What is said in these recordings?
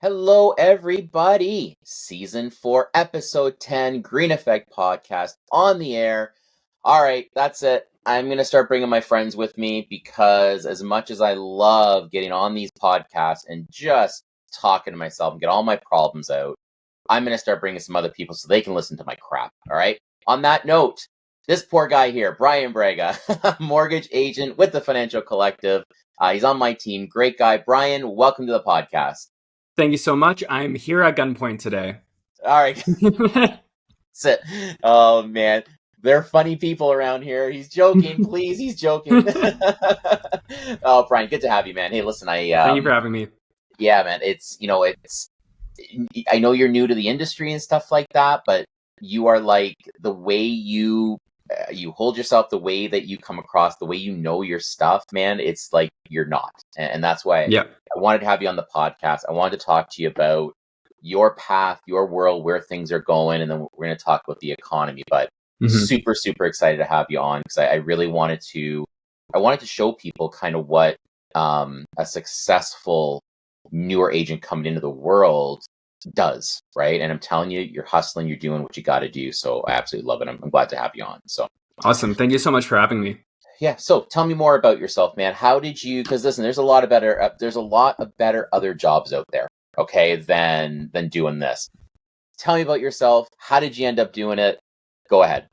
Hello, everybody. Season 4, Episode 10, Green Effect Podcast on the air. All right, that's it. I'm going to start bringing my friends with me because as much as I love getting on these podcasts and just talking to myself and get all my problems out, I'm going to start bringing some other people so they can listen to my crap. All right. On that note, this poor guy here, Bryan Braga, mortgage agent with the Financial Collective. He's on my team. Great guy. Bryan, welcome to the podcast. Thank you so much. I'm here at gunpoint today. All right. That's it. Oh, man. They're funny people around here. He's joking. Please, he's joking. Oh, Bryan, good to have you, man. Hey, listen, Thank you for having me. Yeah, man. I know you're new to the industry and stuff like that, but you are like the way you hold yourself, the way that you come across, the way you know your stuff, man. It's like you're not, and that's why I wanted to have you on the podcast. I wanted to talk to you about your path, your world, where things are going, and then we're going to talk about the economy. But super, super excited to have you on because I really wanted to. I wanted to show people kind of what a successful newer agent coming into the world does, right? And I'm telling you, you're hustling, you're doing what you got to do. So I absolutely love it. I'm glad to have you on. So awesome. Thank you so much for having me. Yeah. So tell me more about yourself, man. How did you? Because listen, there's a lot of better other jobs out there, okay, than doing this. Tell me about yourself. How did you end up doing it? Go ahead.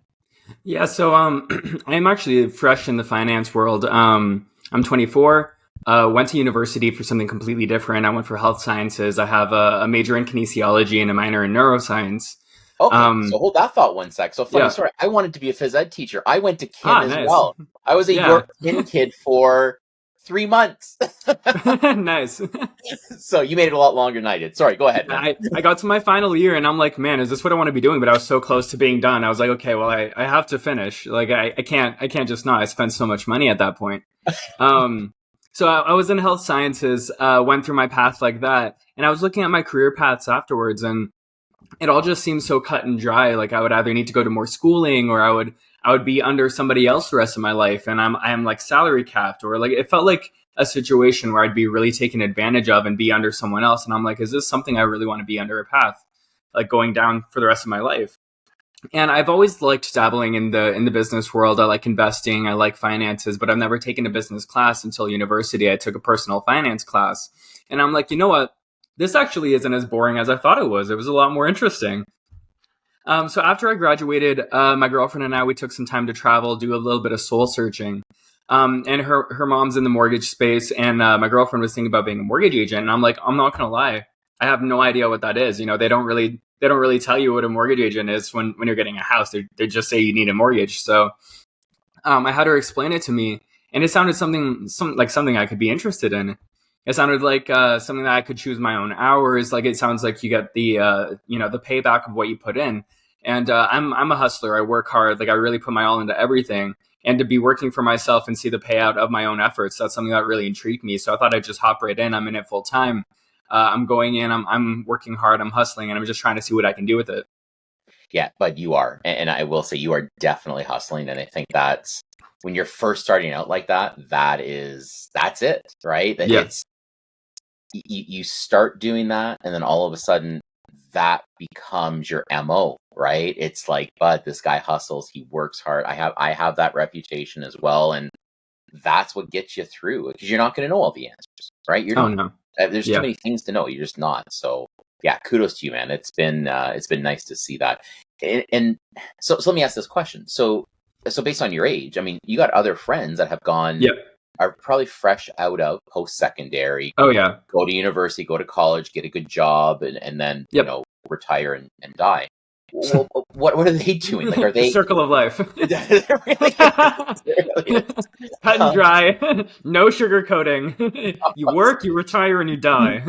Yeah. So I'm actually fresh in the finance world. I'm 24. Went to university for something completely different. I went for health sciences. I have a major in kinesiology and a minor in neuroscience. Okay, so hold that thought one sec. So funny story. I wanted to be a phys ed teacher. I went to kin as well. I was a York kin kid for 3 months. Nice. So you made it a lot longer than I did. Sorry, go ahead, man. I got to my final year and I'm like, man, is this what I want to be doing? But I was so close to being done. I was like, okay, well, I have to finish. Like, I can't just not. I spent so much money at that point. So I was in health sciences, went through my path like that. And I was looking at my career paths afterwards and it all just seemed so cut and dry. Like I would either need to go to more schooling or I would be under somebody else the rest of my life. And I'm like salary capped, or like it felt like a situation where I'd be really taken advantage of and be under someone else. And I'm like, is this something I really want to be under a path, like going down for the rest of my life? And I've always liked dabbling in the business world. I like investing. I like finances, but I've never taken a business class until university. I took a personal finance class. And I'm like, you know what? This actually isn't as boring as I thought it was. It was a lot more interesting. So after I graduated, my girlfriend and I, we took some time to travel, do a little bit of soul searching. And her mom's in the mortgage space, and my girlfriend was thinking about being a mortgage agent. And I'm like, I'm not going to lie. I have no idea what that is. You know, they don't really tell you what a mortgage agent is when you're getting a house. They just say you need a mortgage. So I had her explain it to me, and it sounded something I could be interested in. It sounded like something that I could choose my own hours. Like it sounds like you get the the payback of what you put in. And I'm a hustler. I work hard. Like I really put my all into everything. And to be working for myself and see the payout of my own efforts, that's something that really intrigued me. So I thought I'd just hop right in. I'm in it full time. I'm going in. I'm working hard. I'm hustling, and I'm just trying to see what I can do with it. Yeah, but you are, and I will say you are definitely hustling. And I think that's when you're first starting out like that. That's it, right? It's you start doing that, and then all of a sudden that becomes your MO, right? It's like, but this guy hustles, he works hard. I have that reputation as well, and that's what gets you through because you're not going to know all the answers, right? You're not. No. There's too many things to know. You're just not. So yeah, kudos to you, man. It's been nice to see that. And so let me ask this question. So based on your age, I mean, you got other friends that have gone. Yep. Are probably fresh out of post-secondary. Oh yeah. Go to university, go to college, get a good job, and then retire and die. Well, what are they doing? Like, are they the circle of life? Cut and dry, no sugarcoating. You work, you retire, and you die.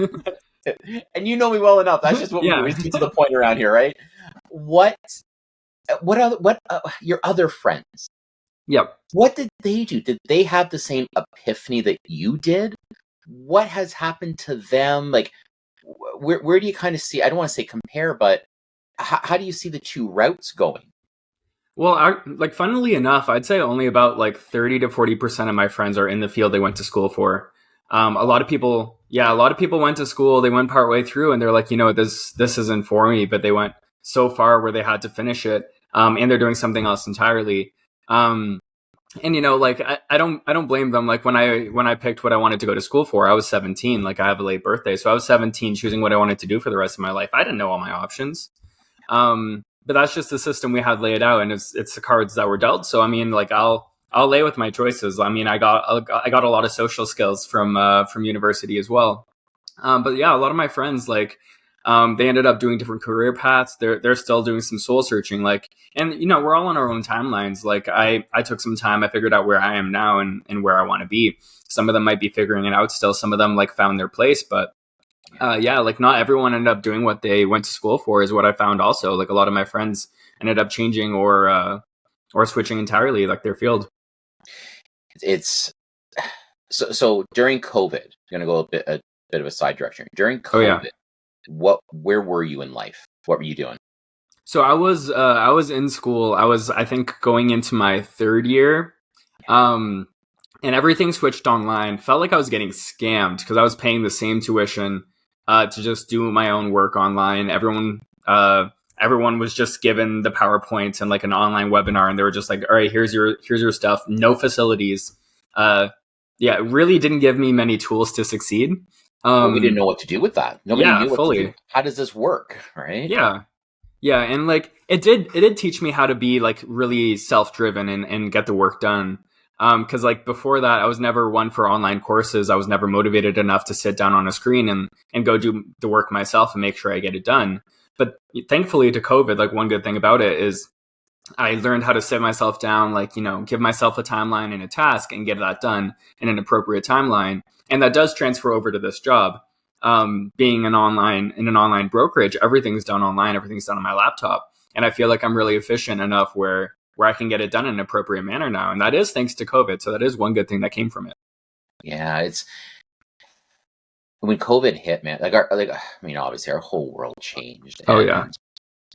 And you know me well enough. That's just what we do. We get to the point around here, right? What your other friends? Yep. What did they do? Did they have the same epiphany that you did? What has happened to them? Like, where do you kind of see? I don't want to say compare, but how do you see the two routes going? Well, funnily enough, I'd say only about like 30 to 40% of my friends are in the field they went to school for. A lot of people, went to school. They went partway through, and they're like, this isn't for me. But they went so far where they had to finish it, and they're doing something else entirely. And like I don't blame them. Like when I picked what I wanted to go to school for, I was 17. Like I have a late birthday, so I was 17 choosing what I wanted to do for the rest of my life. I didn't know all my options. But that's just the system we had laid out, and it's the cards that were dealt. So I mean, like I'll lay with my choices. I mean, I got a lot of social skills from university as well. But yeah, a lot of my friends like they ended up doing different career paths. They're still doing some soul searching. Like, and we're all on our own timelines. Like I took some time. I figured out where I am now and where I want to be. Some of them might be figuring it out still. Some of them like found their place, but yeah, like not everyone ended up doing what they went to school for is what I found also. Like a lot of my friends ended up changing or switching entirely like their field. It's so during COVID, I'm gonna go a bit of a side direction. During COVID, Oh yeah. where were you in life? What were you doing? So I was in school. I think going into my third year. And everything switched online. Felt like I was getting scammed because I was paying the same tuition to just do my own work online. Everyone was just given the PowerPoints and like an online webinar, and they were just like, "All right, here's your stuff." No facilities. Yeah, it really didn't give me many tools to succeed. Well, we didn't know what to do with that. Nobody Yeah, knew what to do. fully. How does this work? Right? Yeah. Yeah, and like it did teach me how to be like really self-driven and get the work done. Because like before that, I was never one for online courses. I was never motivated enough to sit down on a screen and go do the work myself and make sure I get it done. But thankfully to COVID, like one good thing about it is I learned how to sit myself down, like, give myself a timeline and a task and get that done in an appropriate timeline. And that does transfer over to this job. Being in an online brokerage, everything's done online, everything's done on my laptop. And I feel like I'm really efficient enough where I can get it done in an appropriate manner now. And that is thanks to COVID. So that is one good thing that came from it. Yeah, it's when COVID hit, man. Obviously our whole world changed. Oh, And yeah.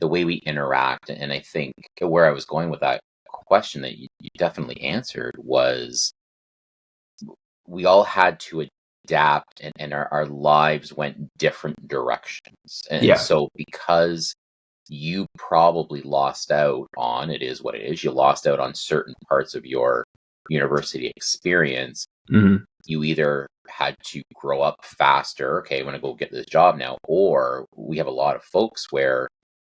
the way we interact, and I think where I was going with that question that you definitely answered was we all had to adapt, and our lives went different directions. And Yeah. so because you probably lost out on, it is what it is, you lost out on certain parts of your university experience. Mm-hmm. You either had to grow up faster, okay, I'm going to go get this job now, or we have a lot of folks where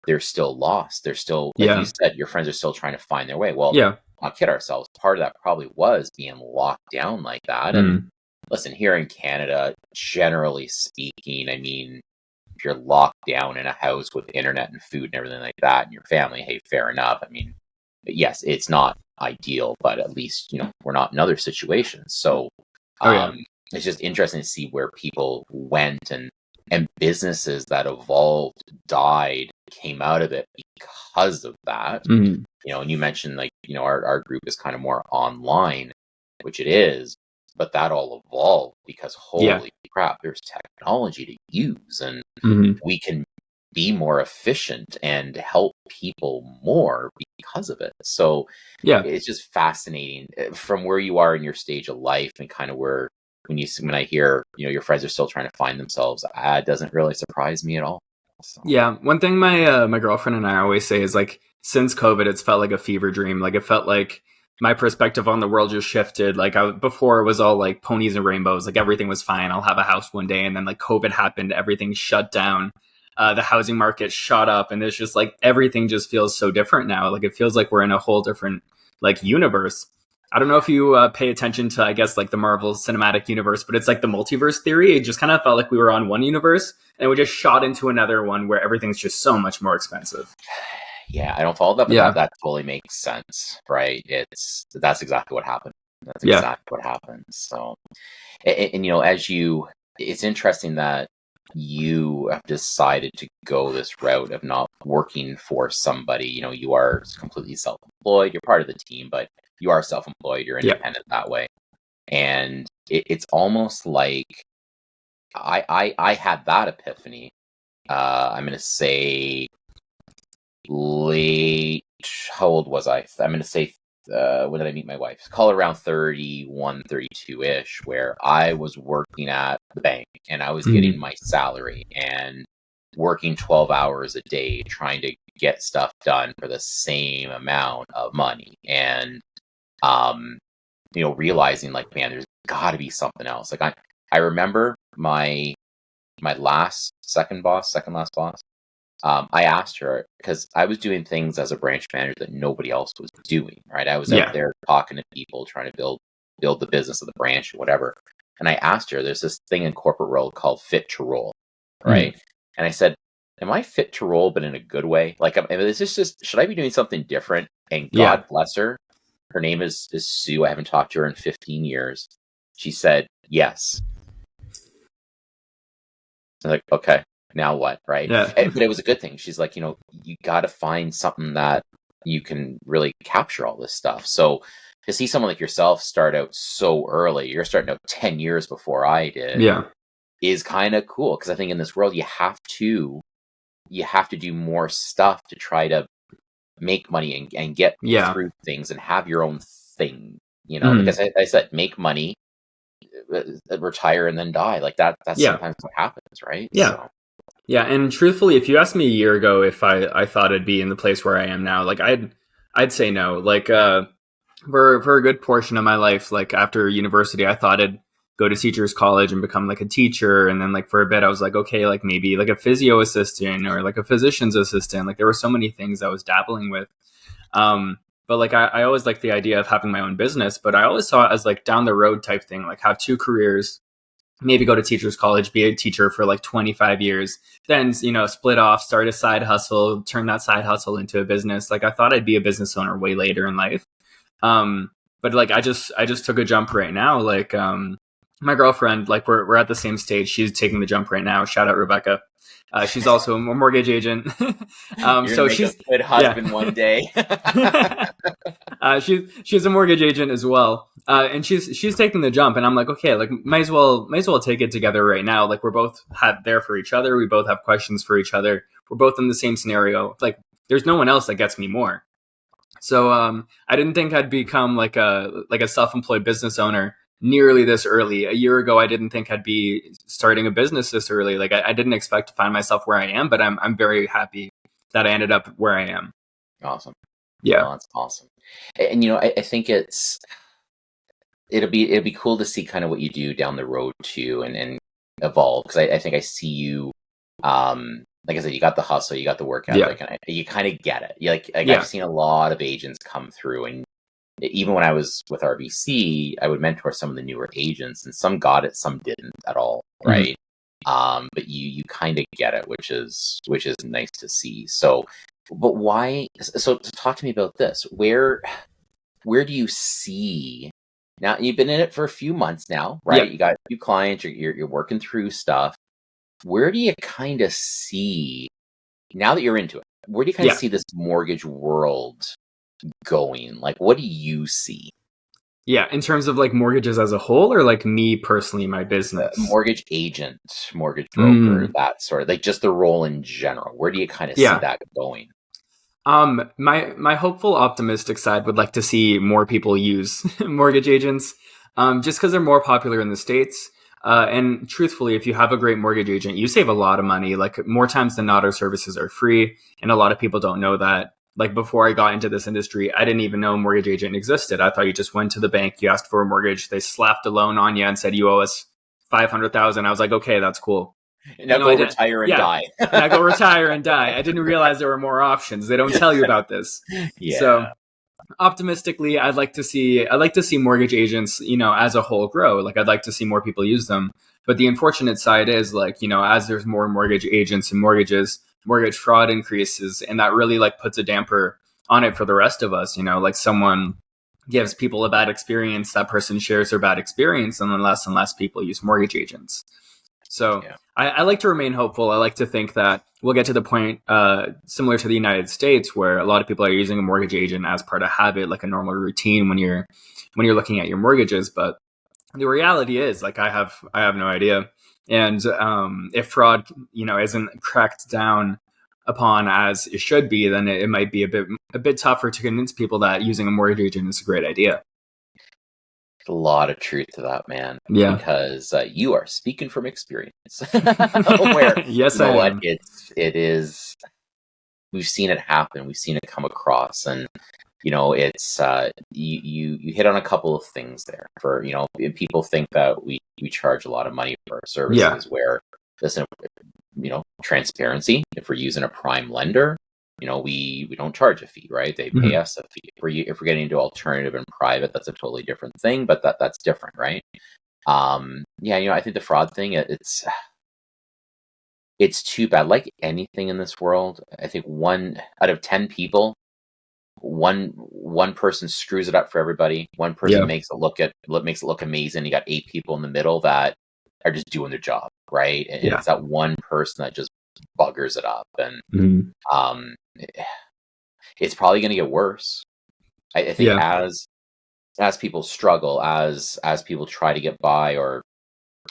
they're still lost. They're still, like Yeah. you said, your friends are still trying to find their way. Well, Yeah. not kid ourselves. Part of that probably was being locked down like that. And listen, here in Canada, generally speaking, I mean, if you're locked down in a house with internet and food and everything like that, and your family, hey, fair enough. I mean, yes, it's not ideal, but at least, we're not in other situations. So Oh, yeah. it's just interesting to see where people went, and businesses that evolved, died, came out of it because of that. Mm-hmm. And you mentioned like, our group is kind of more online, which it is, but that all evolved because holy crap, there's technology to use, and we can be more efficient and help people more because of it. So Yeah. it's just fascinating from where you are in your stage of life, and kind of where when I hear your friends are still trying to find themselves, it doesn't really surprise me at all. So. Yeah, one thing my girlfriend and I always say is like since COVID, it's felt like a fever dream. Like it felt like my perspective on the world just shifted. Like before it was all like ponies and rainbows, like everything was fine. I'll have a house one day, and then like COVID happened, everything shut down. The housing market shot up, and it's just like everything just feels so different now. Like it feels like we're in a whole different like universe. I don't know if you pay attention to, I guess, like the Marvel Cinematic Universe, but it's like the multiverse theory. It just kind of felt like we were on one universe and we just shot into another one where everything's just so much more expensive. Yeah, I don't follow that, but Yeah. that totally makes sense, right? That's exactly what happened. That's Yeah. exactly what happened. So, and it's interesting that you have decided to go this route of not working for somebody. You are completely self-employed. You're part of the team, but you are self-employed. You're independent that way. And it's almost like I had that epiphany. I'm going to say late, how old was I? I'm going to say when did I meet my wife? Call it around 31, 32-ish, where I was working at the bank and I was getting my salary and working 12 hours a day trying to get stuff done for the same amount of money. And, realizing like, man, there's got to be something else. Like I remember my second last boss. I asked her because I was doing things as a branch manager that nobody else was doing. Right, I was out there talking to people, trying to build the business of the branch or whatever. And I asked her, there's this thing in corporate world called fit to roll, right? And I said, am I fit to roll, but in a good way? Like, is this just, should I be doing something different? And God bless her. Her name is Sue. I haven't talked to her in 15 years. She said, yes. I'm like, okay, now what? Right. Yeah. But it was a good thing. She's like, you got to find something that you can really capture all this stuff. So to see someone like yourself start out so early, you're starting out 10 years before I did. Yeah. Is kind of cool. Cause I think in this world, you have to do more stuff to try to make money and get through things and have your own thing, because I said, make money, retire, and then die. Like that's sometimes what happens, right? Yeah. So. Yeah. And truthfully, if you asked me a year ago if I thought I'd be in the place where I am now, like I'd say no. Like for a good portion of my life, like after university, I thought I'd go to teachers college and become like a teacher. And then like for a bit, I was like, okay, like maybe like a physio assistant or like a physician's assistant. Like there were so many things I was dabbling with. But like I always liked the idea of having my own business, but I always saw it as like down the road type thing, like have two careers, maybe go to teachers college, be a teacher for like 25 years, then, split off, start a side hustle, turn that side hustle into a business. Like I thought I'd be a business owner way later in life. But like, I just took a jump right now. Like, my girlfriend, like we're at the same stage. She's taking the jump right now. Shout out Rebecca. She's also a mortgage agent. So she's a good husband one day. She's a mortgage agent as well. And she's taking the jump, and I'm like, okay, like might as well take it together right now. Like we're both there for each other. We both have questions for each other. We're both in the same scenario. Like there's no one else that gets me more. So I didn't think I'd become like a self-employed business owner nearly this early. A year ago, I didn't think I'd be starting a business this early. Like I didn't expect to find myself where I am, but I'm very happy that I ended up where I am. Awesome. Yeah. Oh, that's awesome. And I think it'll be cool to see kind of what you do down the road too, and evolve. Because I think I see you, like I said, you got the hustle, you got the work ethic, and you kind of get it. I've seen a lot of agents come through, and even when I was with RBC, I would mentor some of the newer agents, and some got it, some didn't at all, right? But you kind of get it, which is nice to see. So, but why? So, talk to me about this. Where do you see? Now you've been in it for a few months now, right? Yeah. You got a few clients. You're working through stuff. Where do you kind of see now that you're into it? Where do you kind of see this mortgage world going? Like, what do you see? Yeah, in terms of like mortgages as a whole, or like me personally, my business? Mortgage agent, mortgage broker, that sort of like just the role in general. Where do you kind of see that going? My hopeful, optimistic side would like to see more people use mortgage agents, just because they're more popular in the States. And truthfully, if you have a great mortgage agent, you save a lot of money. Like more times than not, our services are free, and a lot of people don't know that. Like before I got into this industry, I didn't even know a mortgage agent existed. I thought you just went to the bank, you asked for a mortgage, they slapped a loan on you and said you owe us $500,000. I was like, okay, that's cool. Now go retire and die. Now go retire and die. I didn't realize there were more options. They don't tell you about this. Yeah. So optimistically, I'd like to see mortgage agents, as a whole grow. Like I'd like to see more people use them. But the unfortunate side is like, as there's more mortgage agents and mortgages, mortgage fraud increases, and that really like puts a damper on it for the rest of us. Like someone gives people a bad experience, that person shares their bad experience, and then less and less people use mortgage agents. So I like to remain hopeful. I like to think that we'll get to the point similar to the United States, where a lot of people are using a mortgage agent as part of habit, like a normal routine when you're looking at your mortgages. But the reality is, like, I have no idea. And if fraud, isn't cracked down upon as it should be, then it might be a bit tougher to convince people that using a mortgage agent is a great idea. A lot of truth to that, man. Yeah. Because you are speaking from experience. Where Yes, you know I what am. it is. We've seen it happen. We've seen it come across, and it's you hit on a couple of things there. For people think that we charge a lot of money for our services. Where listen, transparency. If we're using a prime lender, we don't charge a fee, right? They pay us a fee. If we're getting into alternative and private, that's a totally different thing, but that's different, right? I think the fraud thing, it's too bad. Like anything in this world, I think 1 out of 10 people, one person screws it up for everybody. One person makes it look amazing. You got 8 people in the middle that are just doing their job, right? And it's that one person that just buggers it up, and it's probably going to get worse. I think as people struggle, as people try to get by or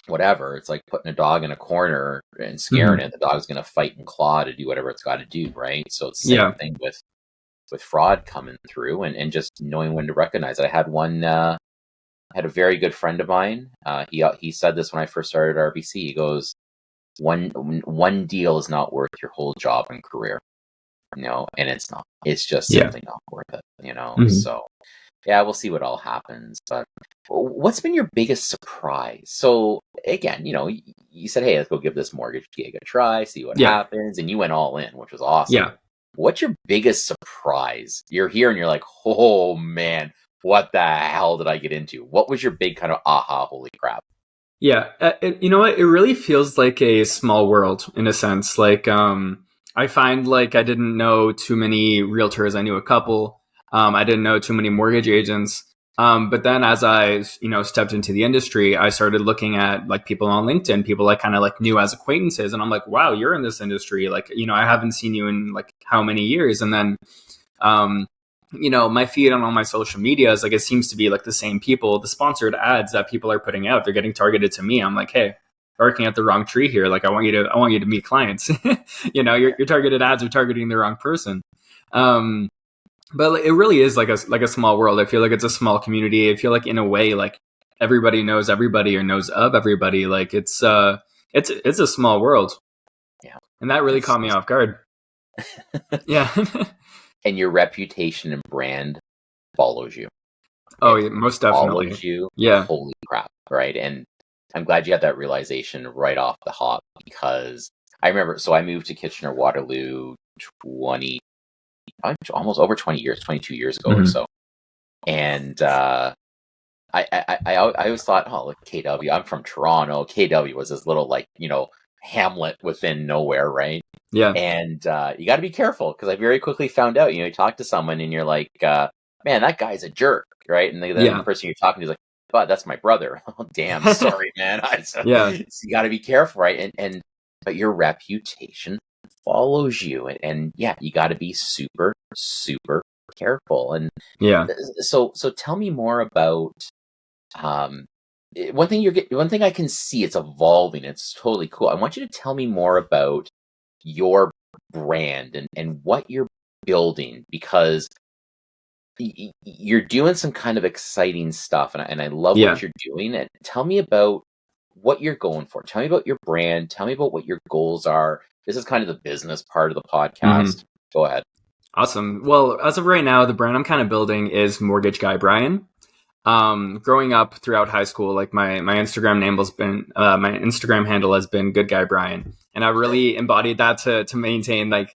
whatever, it's like putting a dog in a corner and scaring it. The dog's going to fight and claw to do whatever it's got to do, right? So it's the same thing with fraud coming through, and just knowing when to recognize it. I had a very good friend of mine. He said this when I first started RBC. He goes, one deal is not worth your whole job and career, and it's not. It's just simply not worth it, So yeah, we'll see what all happens. But what's been your biggest surprise? So again, you said, hey, let's go give this mortgage gig a try, see what happens, and you went all in, which was awesome. Yeah. What's your biggest surprise? You're here and you're like, oh man, what the hell did I get into? What was your big kind of aha, holy crap? Yeah, you know what? It really feels like a small world in a sense. Like, I find like I didn't know too many realtors. I knew a couple. I didn't know too many mortgage agents. But then as I, stepped into the industry, I started looking at like people on LinkedIn, people I kind of like knew as acquaintances. And I'm like, wow, you're in this industry. Like, I haven't seen you in like how many years. And then, my feed on all my social media is like, it seems to be like the same people, the sponsored ads that people are putting out, they're getting targeted to me. I'm like, hey, barking at the wrong tree here. Like, I want you to meet clients. Your targeted ads are targeting the wrong person. But it really is like a small world. I feel like it's a small community. I feel like in a way, like everybody knows everybody or knows of everybody. Like it's a small world. Yeah. And that really caught me off guard. Yeah. And your reputation and brand follows you. Oh, yeah, most definitely. Follows you. Yeah. Holy crap. Right. And I'm glad you had that realization right off the hop, because I remember, so I moved to Kitchener-Waterloo almost over 20 years, 22 years ago or so. And I always thought, oh, look, KW, I'm from Toronto. KW was this little hamlet within nowhere, right? Yeah. And you got to be careful, because I very quickly found out, you talk to someone and you're like, man, that guy's a jerk, right? And the person you're talking to is like, but that's my brother. Oh, damn, sorry, man. So you got to be careful, right? But your reputation follows you, and you got to be super, super careful. And so tell me more about one thing I can see, it's evolving. It's totally cool. I want you to tell me more about your brand and what you're building, because you're doing some kind of exciting stuff, and I love what you're doing. And tell me about what you're going for. Tell me about your brand. Tell me about what your goals are. This is kind of the business part of the podcast. Go ahead. Awesome. Well, as of right now, the brand I'm kind of building is Mortgage Guy Bryan. Growing up throughout high school, like my Instagram handle has been Good Guy Bryan, and I really embodied that to maintain, like,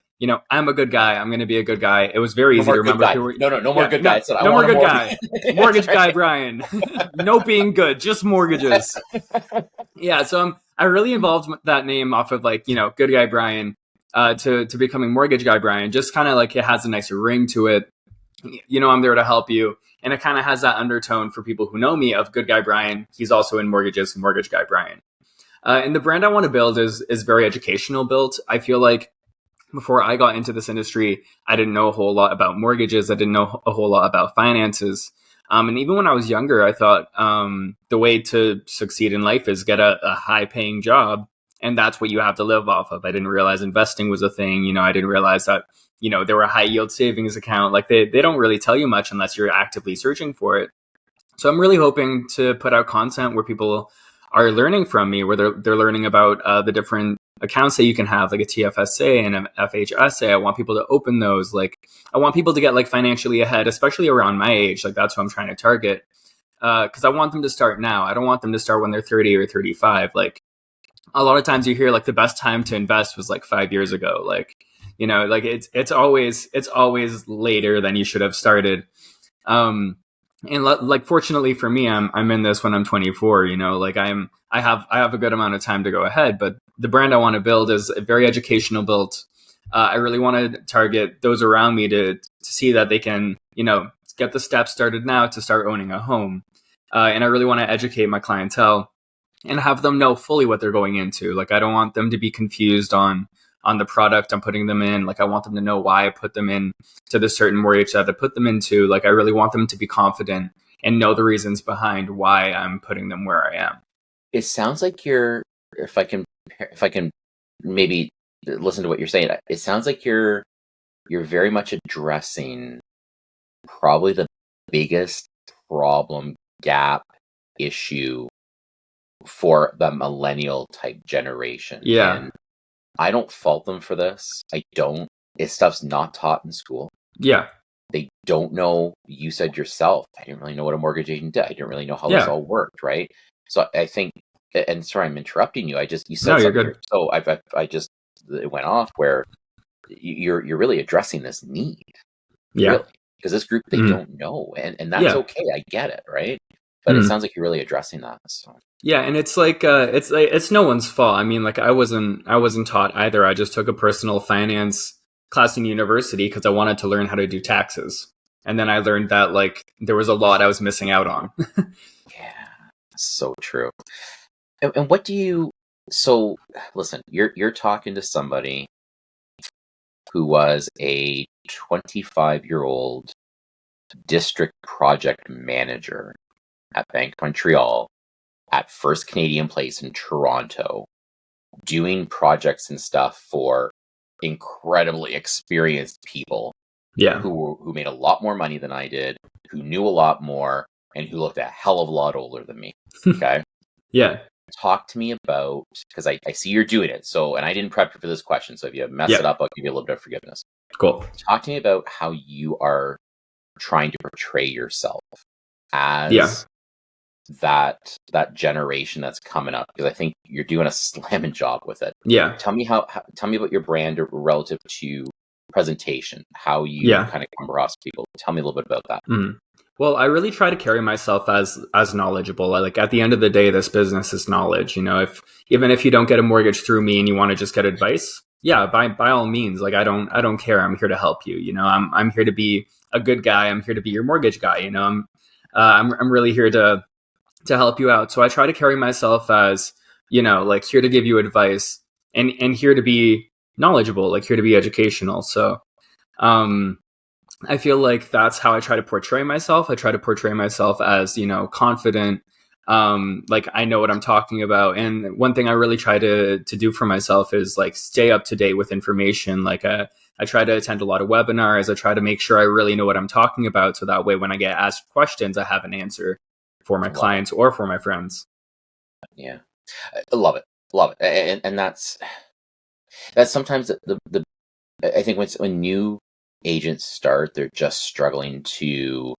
I'm a good guy. I'm going to be a good guy. It was very easy to remember. No more good guy. No more good guy. Mortgage Guy Bryan. No being good, just mortgages. Yeah. So I really evolved that name off of Good Guy Bryan to becoming Mortgage Guy Bryan. Just kind of like it has a nicer ring to it. I'm there to help you. And it kind of has that undertone for people who know me of Good Guy Bryan. He's also in mortgages, Mortgage Guy Bryan. And the brand I want to build is very educational built. I feel like before I got into this industry, I didn't know a whole lot about mortgages. I didn't know a whole lot about finances. And even when I was younger, I thought the way to succeed in life is get a high paying job and that's what you have to live off of. I didn't realize investing was a thing. You know, I didn't realize that, you know, there were a high yield savings account. Like they don't really tell you much unless you're actively searching for it. So I'm really hoping to put out content where people are learning from me, where they're learning about the different accounts that you can have, like a TFSA and an FHSA. I want people to open those. Like I want people to get like financially ahead, especially around my age. Like that's who I'm trying to target. Because I want them to start now. I don't want them to start when they're 30 or 35. Like a lot of times you hear like the best time to invest was like 5 years ago. Like, you know, like it's always later than you should have started. And like fortunately for me, I'm in this when I'm 24. You know, like I have a good amount of time to go ahead. But the brand I want to build is a very educational built. I really want to target those around me to see that they can, you know, get the steps started now to start owning a home. And I really want to educate my clientele and have them know fully what they're going into. Like I don't want them to be confused on the product I'm putting them in. Like I want them to know why I put them in to the certain mortgage that I put them into. Like I really want them to be confident and know the reasons behind why I'm putting them where I am. It sounds like if I can maybe listen to what you're saying, it sounds like you're very much addressing probably the biggest problem, gap, issue for the millennial type generation. Yeah. And I don't fault them for this. I don't. This stuff's not taught in school. Yeah. They don't know. You said yourself, I didn't really know what a mortgage agent did. I didn't really know how this all worked, right? So I think, and sorry, I'm interrupting you. You said no, something. You're good. So it went off where you're really addressing this need. Yeah. Really. Because this group, they don't know. And that's okay. I get it, right? But it sounds like you're really addressing that. So. Yeah, and it's like it's no one's fault. I mean, like I wasn't taught either. I just took a personal finance class in university because I wanted to learn how to do taxes. And then I learned that like there was a lot I was missing out on. Yeah, so true. And what do you so listen, you're talking to somebody who was a 25-year-old district project manager at Bank of Montreal at First Canadian Place in Toronto, doing projects and stuff for incredibly experienced people, who made a lot more money than I did, who knew a lot more, and who looked a hell of a lot older than me. Okay. Yeah. Talk to me about, because I see you're doing it. So, and I didn't prep you for this question. So if you mess it up, I'll give you a little bit of forgiveness. Cool. Talk to me about how you are trying to portray yourself as that generation that's coming up, because I think you're doing a slamming job with it. Yeah. Tell me tell me about your brand relative to presentation, how you kind of come across people. Tell me a little bit about that. Well, I really try to carry myself as knowledgeable. Like at the end of the day, this business is knowledge. You know, even if you don't get a mortgage through me and you want to just get advice, by all means. Like I don't care. I'm here to help you. You know, I'm here to be a good guy. I'm here to be your mortgage guy. You know, I'm really here to help you out. So I try to carry myself as, you know, like here to give you advice and here to be knowledgeable, like here to be educational. So, I feel like that's how I try to portray myself. I try to portray myself as, you know, confident, like I know what I'm talking about. And one thing I really try to do for myself is like stay up to date with information. Like I try to attend a lot of webinars. I try to make sure I really know what I'm talking about. So that way, when I get asked questions, I have an answer for my clients or for my friends. Yeah. I love it. Love it. And that's sometimes the I think when new agents start, they're just struggling to, you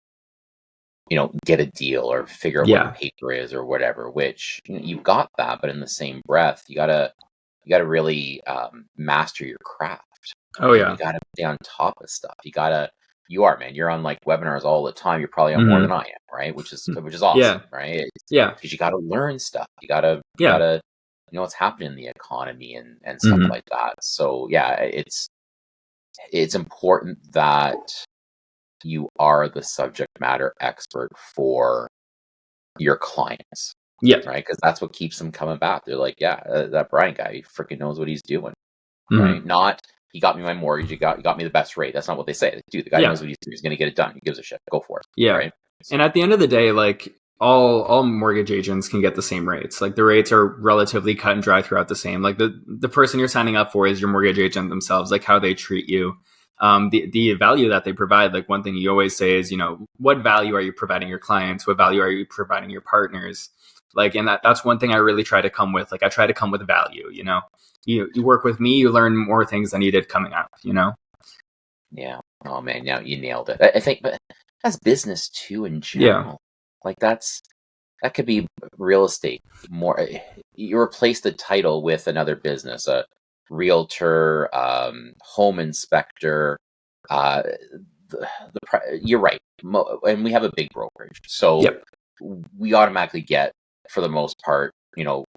know, get a deal or figure out what the paper is or whatever, which, you know, you've got that, but in the same breath, you gotta really master your craft. Oh yeah. You gotta be on top of stuff. You are, man. You're on like webinars all the time. You're probably on more than I am, right? Which is awesome, right? Because you gotta learn stuff. You gotta you know what's happening in the economy and stuff like that. So yeah, it's important that you are the subject matter expert for your clients. Right? Because that's what keeps them coming back. They're like, that Bryan guy, he freaking knows what he's doing. Right? Not, he got me my mortgage, he got me the best rate. That's not what they say. Dude, the guy knows what he's doing. He's going to get it done. He gives a shit. Go for it. Yeah. Right? And at the end of the day, like, all mortgage agents can get the same rates. Like the rates are relatively cut and dry throughout the same. Like the person you're signing up for is your mortgage agent themselves, like how they treat you. The value that they provide, like one thing you always say is, what value are you providing your clients? What value are you providing your partners? Like, and that's one thing I really try to come with. Like I try to come with value, you work with me, you learn more things than you did coming up, Yeah. Oh man, now you nailed it. I think, but that's business too in general. Yeah. Like that could be real estate. More, you replace the title with another business, a realtor, home inspector. Uh, you're right, and we have a big brokerage, so Yep. we automatically get, for the most part,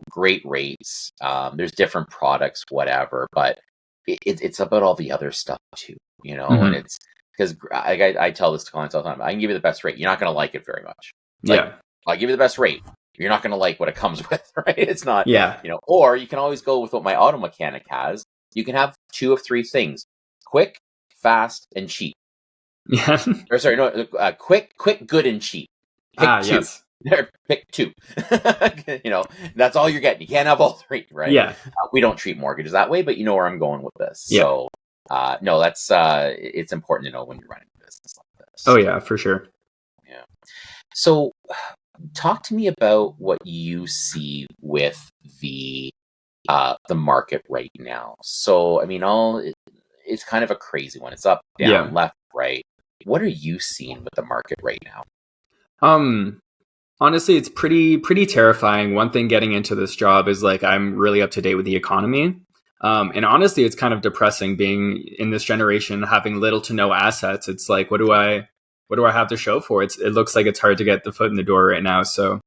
great rates. There's different products, whatever, but it's about all the other stuff too, and it's because I tell this to clients all the time. I can give you the best rate. You're not going to like it very much. Yeah. I'll give you the best rate. You're not going to like what it comes with, right? It's not, Yeah. or you can always go with what my auto mechanic has. You can have 2 of 3 things: quick, fast, and cheap. Yeah. Or sorry, no, quick, good, and cheap. Pick 2. Yes. Pick 2. That's all you're getting. You can't have all 3, right? Yeah. We don't treat mortgages that way, but you know where I'm going with this. Yeah. So, no, that's it's important to know when you're running a business like this. Oh yeah, for sure. Yeah. So, talk to me about what you see with the market right now. So, I mean, it's kind of a crazy one. It's up, down, left, right. What are you seeing with the market right now? Honestly, it's pretty terrifying. One thing getting into this job is like I'm really up to date with the economy. And honestly, it's kind of depressing being in this generation, having little to no assets. It's like, what do I have to show for it? It looks like it's hard to get the foot in the door right now. So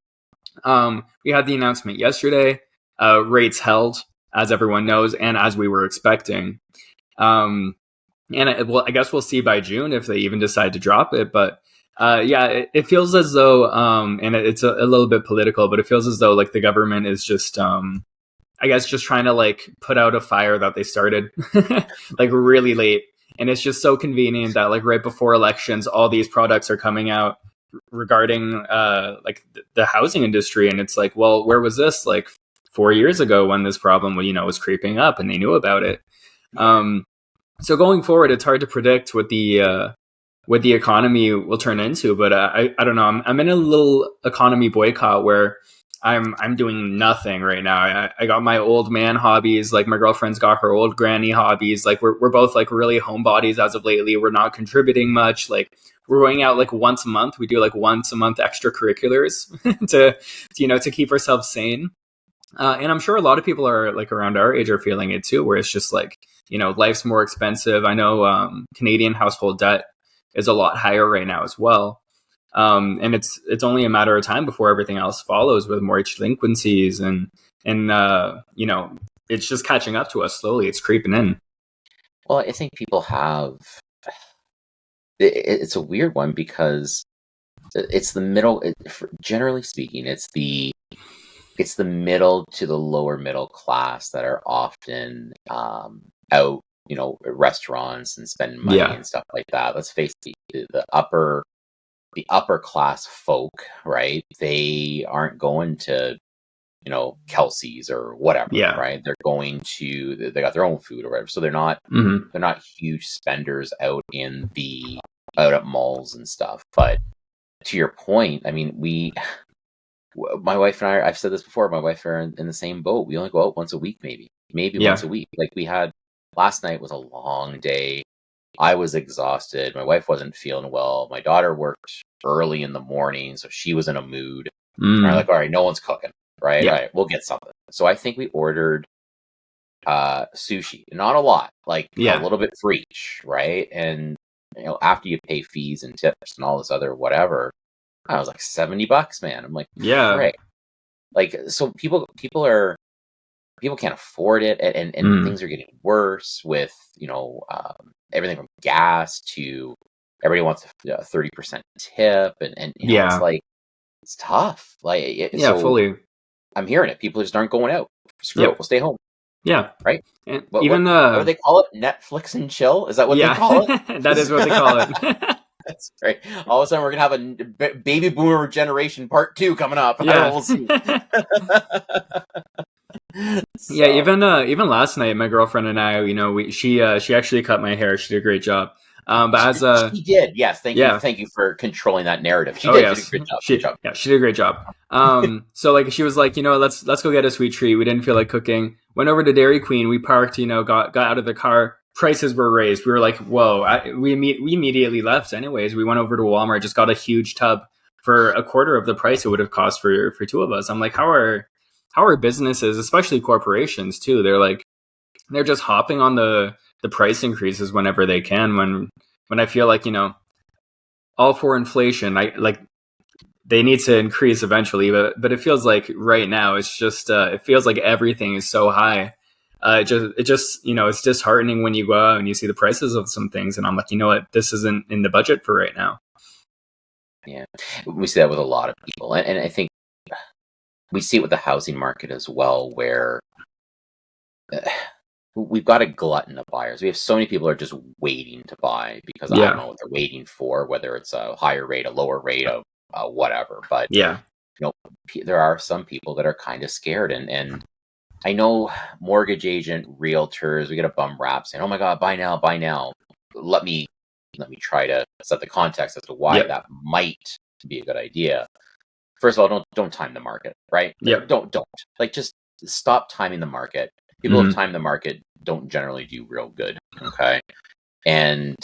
we had the announcement yesterday. Rates held, as everyone knows, and as we were expecting. And I guess we'll see by June if they even decide to drop it. But it feels as though, and it's a little bit political, but it feels as though like the government is just, I guess, just trying to like put out a fire that they started like really late. And it's just so convenient that like right before elections, all these products are coming out regarding like the housing industry. And it's like, well, where was this like 4 years ago when this problem, was creeping up and they knew about it? So going forward, it's hard to predict what the economy will turn into. But I don't know. I'm in a little economy boycott where I'm doing nothing right now. I got my old man hobbies. Like my girlfriend's got her old granny hobbies. Like we're both like really homebodies as of lately. We're not contributing much. Like we're going out like once a month. We do like once a month extracurriculars to keep ourselves sane. And I'm sure a lot of people are like around our age are feeling it too, where it's just like, life's more expensive. I know Canadian household debt is a lot higher right now as well. And it's only a matter of time before everything else follows with mortgage delinquencies and it's just catching up to us slowly. It's creeping in. Well, I think people have, it's a weird one because it's the middle, generally speaking, it's the middle to the lower middle class that are often out, at restaurants and spending money and stuff like that. Let's face the upper class folk, right? They aren't going to, Kelsey's or whatever, right? They're going to, they got their own food or whatever. So they're not huge spenders out at malls and stuff. But to your point, I mean, my wife and I, I've said this before, my wife and I are in the same boat. We only go out once a week, maybe once a week. Like we had, last night was a long day. I was exhausted. My wife wasn't feeling well. My daughter worked early in the morning, so she was in a mood. And I'm like, all right, no one's cooking, right? All right, we'll get something. So I think we ordered sushi. Not a lot, like a little bit for each, right? And after you pay fees and tips and all this other whatever, I was like $70, man. I'm like, right. Like, so people can't afford it, and things are getting worse with everything from gas to everybody wants a 30% tip, and it's like it's tough. Like fully. I'm hearing it. People just aren't going out. Screw it. We'll stay home. Yeah. Right. And what even do they call it? Netflix and chill? Is that what they call it? That is what they call it. That's right. All of a sudden, we're gonna have a baby boomer generation part 2 coming up. Yeah. I don't know, we'll see. Yeah, even last night, my girlfriend and I, she actually cut my hair. She did a great job. But as she did. Yes, thank yeah. you for controlling that narrative. She Oh did. yes, She did a good job. she did a great job. So like she was like, let's go get a sweet treat. We didn't feel like cooking. Went over to Dairy Queen. We parked. Got out of the car. Prices were raised. We were like, whoa. We immediately left. Anyways, we went over to Walmart. Just got a huge tub for a quarter of the price it would have cost for 2 of us. I'm like, how are businesses, especially corporations too? They're just hopping on the price increases whenever they can. When I feel like all for inflation, they need to increase eventually, but it feels like right now it's just it feels like everything is so high. It just it's disheartening when you go out and you see the prices of some things, and I'm like, what, this isn't in the budget for right now. Yeah, we see that with a lot of people, and I think we see it with the housing market as well, where we've got a glutton of buyers. We have so many people are just waiting to buy because I don't know what they're waiting for, whether it's a higher rate, a lower rate of whatever. But there are some people that are kind of scared, and I know mortgage agent, realtors, we get a bum rap saying, "Oh my God, buy now, buy now." Let me try to set the context as to why that might be a good idea. First of all, don't time the market, right? Don't just stop timing the market. People who time the market don't generally do real good. Okay, and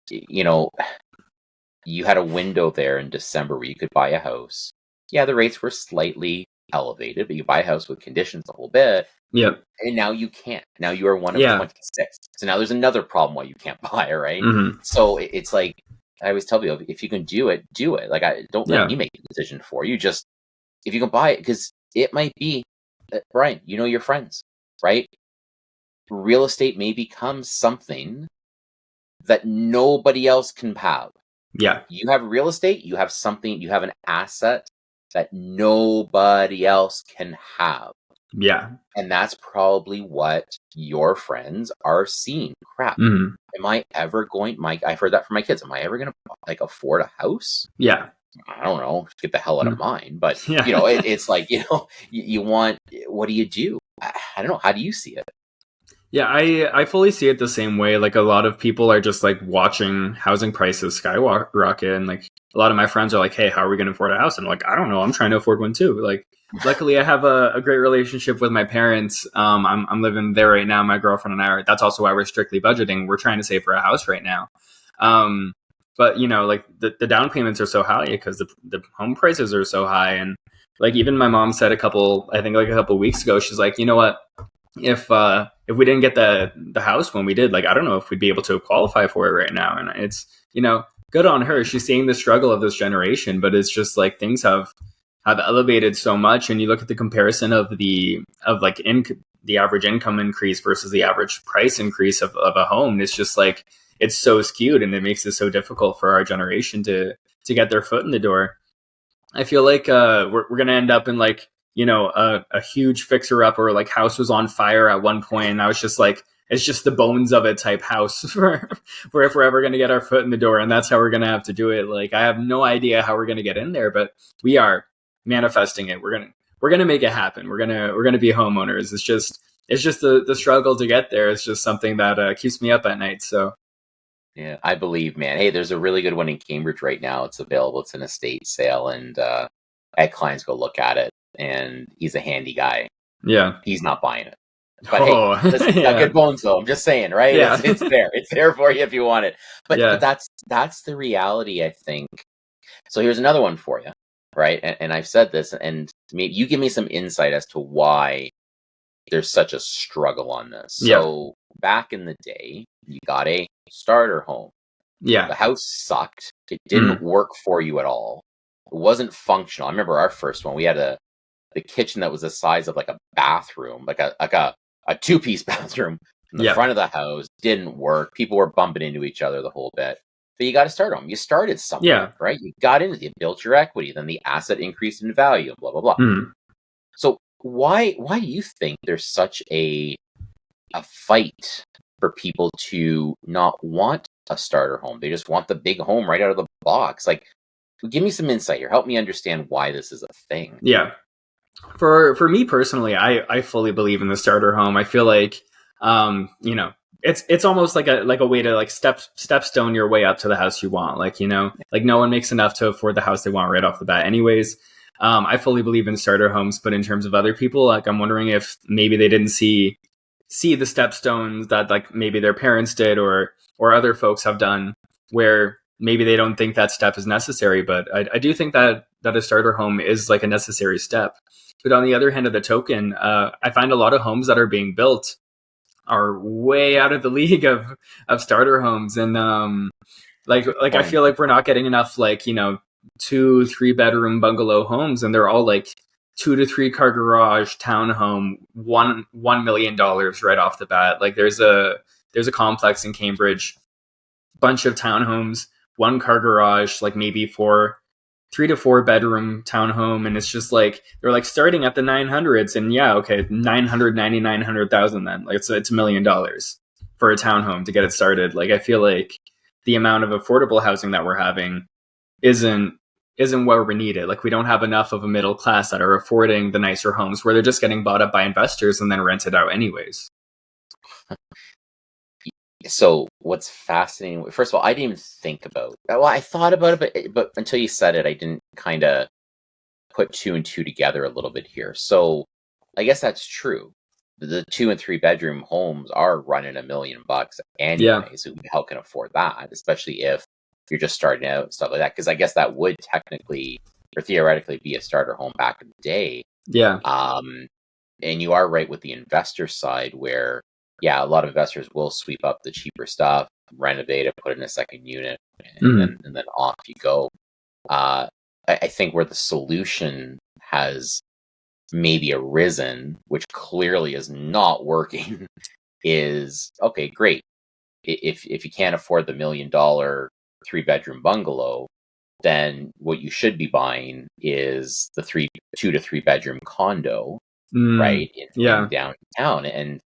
you had a window there in December where you could buy a house. Yeah, the rates were slightly elevated, but you buy a house with conditions a whole bit. Yep. And now you can't. Now you are one of 26. So now there's another problem why you can't buy, right? Mm-hmm. So it's like, I always tell people, if you can do it, do it. Like, don't let me make the decision for you. Just, if you can buy it, because it might be, Brian, your friends, right? Real estate may become something that nobody else can have. Yeah. You have real estate, you have something, you have an asset that nobody else can have. Yeah. And that's probably what your friends are seeing. Crap. Mm-hmm. Am I ever going, I've heard that from my kids. Am I ever going to afford a house? Yeah. I don't know. Get the hell out of mine. But, Yeah. it's like, you want, what do you do? I don't know. How do you see it? Yeah, I fully see it the same way. Like, a lot of people are just like watching housing prices skyrocket, and like a lot of my friends are like, "Hey, how are we going to afford a house?" And I'm like, I don't know. I'm trying to afford one too. Like, luckily, I have a great relationship with my parents. I'm living there right now. My girlfriend and I are. That's also why we're strictly budgeting. We're trying to save for a house right now. But like the down payments are so high because the home prices are so high, and like even my mom said a couple weeks ago, she's like, you know what? If we didn't get the house when we did, like, I don't know if we'd be able to qualify for it right now. And it's, good on her. She's seeing the struggle of this generation, but it's just like things have elevated so much. And you look at the comparison of the average income increase versus the average price increase of a home. It's just like, it's so skewed, and it makes it so difficult for our generation to get their foot in the door. I feel like we're going to end up in like, a huge fixer up, or like house was on fire at one point, and I was just like, it's just the bones of it type house for if we're ever going to get our foot in the door, and that's how we're going to have to do it. Like, I have no idea how we're going to get in there, but we are manifesting it. We're going to make it happen. We're going to be homeowners. It's just the struggle to get there. It's just something that keeps me up at night. So yeah, I believe, man. Hey, there's a really good one in Cambridge right now. It's available. It's an estate sale, and I had clients go look at it, and he's a handy guy. Yeah. He's not buying it. But hey, listen, got good bones though. I'm just saying, right? Yeah. It's there. It's there for you if you want it. But that's the reality, I think. So here's another one for you, right? And I've said this, and maybe you give me some insight as to why there's such a struggle on this. So back in the day, you got a starter home. Yeah. The house sucked. It didn't work for you at all. It wasn't functional. I remember our first one. We had the kitchen that was the size of like a bathroom, like a two-piece bathroom in the front of the house. Didn't work. People were bumping into each other the whole bit. But you got to start them. You started somewhere, right? You got into it. You built your equity. Then the asset increased in value. Blah blah blah. So why do you think there's such a fight for people to not want a starter home. They just want the big home right out of the box. Like, give me some insight here. Help me understand why this is a thing. Yeah. For me personally, I fully believe in the starter home. I feel like, you know, it's almost like a way to like stepstone your way up to the house you want. Like, you know, like no one makes enough to afford the house they want right off the bat anyways. I fully believe in starter homes, but in terms of other people, like I'm wondering if maybe they didn't see the stepstones that like maybe their parents did or other folks have done, where maybe they don't think that step is necessary. But I do think that a starter home is like a necessary step. But on the other hand of the token, I find a lot of homes that are being built are way out of the league of starter homes, and like I feel like we're not getting enough, like, you know, 2-3 bedroom bungalow homes, and they're all like 2 to 3 car garage townhome, $1 million right off the bat. Like there's a complex in Cambridge, bunch of townhomes, 1 car garage, like maybe 3 to 4 bedroom townhome, and it's just like they're like starting at the 900s, and yeah, okay, 900,000 then, like it's $1 million for a townhome to get it started. Like I feel like the amount of affordable housing that we're having isn't where we need it. Like we don't have enough of a middle class that are affording the nicer homes, where they're just getting bought up by investors and then rented out anyways. So what's fascinating, first of all, I didn't even think about, well, I thought about it, but until you said it, I didn't kind of put 2 and 2 together a little bit here. So I guess that's true. The 2 and 3 bedroom homes are running $1 million anyway. Yeah. So who can afford that, especially if you're just starting out and stuff like that? Because I guess that would technically or theoretically be a starter home back in the day. Yeah. And you are right with the investor side, where yeah, a lot of investors will sweep up the cheaper stuff, renovate it, put it in a second unit, and then off you go. I think where the solution has maybe arisen, which clearly is not working, is okay, great. If you can't afford the $1 million 3-bedroom bungalow, then what you should be buying is the 2 to 3 bedroom condo, right? In downtown. And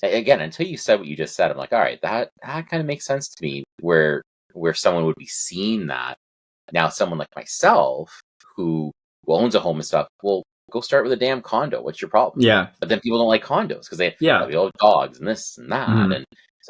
again, until you said what you just said, I'm like, all right, that kind of makes sense to me, where someone would be seeing that. Now, someone like myself who owns a home and stuff, well, go start with a damn condo. What's your problem? Yeah. But then people don't like condos because they have dogs and this and that. And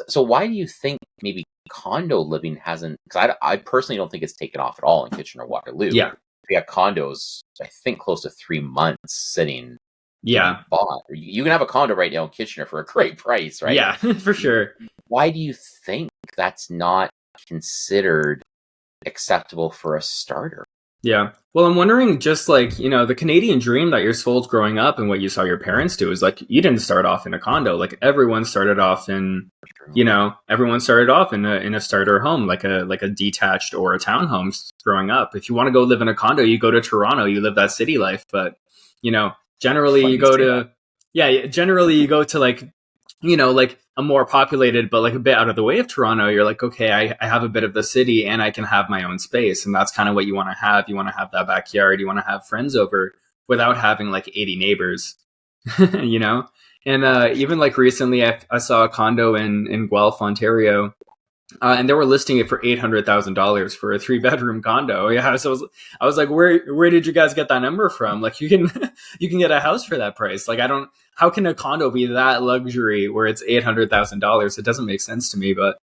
so why do you think maybe condo living hasn't? Because I personally don't think it's taken off at all in Kitchener-Waterloo. Yeah. We got condos, I think, close to 3 months sitting. Yeah. Bought. You can have a condo right now in Kitchener for a great price, right? Yeah, for sure. Why do you think that's not considered acceptable for a starter? Yeah. Well, I'm wondering, just like, you know, the Canadian dream that you're sold growing up and what you saw your parents do is like, you didn't start off in a condo. Like everyone started off in, you know, in a starter home, like a detached or a townhome growing up. If you want to go live in a condo, you go to Toronto, you live that city life. But, you know, generally you go to like, you know, like a more populated, but like a bit out of the way of Toronto. You're like, okay, I have a bit of the city and I can have my own space. And that's kind of what you want to have. You want to have that backyard. You want to have friends over without having like 80 neighbors, you know? And even like recently, I saw a condo in Guelph, Ontario, and they were listing it for $800,000 for a 3-bedroom condo. Yeah, so I was like, where did you guys get that number from? Like, you can get a house for that price. Like, how can a condo be that luxury where it's $800,000? It doesn't make sense to me. But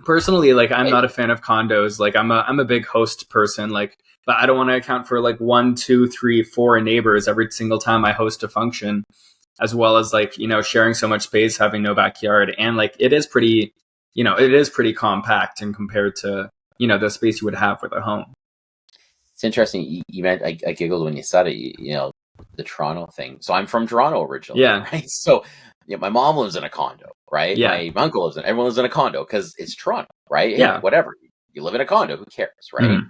personally, like, I'm not a fan of condos. Like, I'm a big host person. Like, but I don't want to account for like 1, 2, 3, 4 neighbors every single time I host a function, as well as like, you know, sharing so much space, having no backyard, and like it is pretty compact and compared to, you know, the space you would have with a home. It's interesting. You meant, I giggled when you said it, you know, the Toronto thing. So I'm from Toronto originally, right? So you know, my mom lives in a condo, right? Yeah. My uncle everyone lives in a condo because it's Toronto, right? Yeah. Hey, whatever. You live in a condo, who cares, right?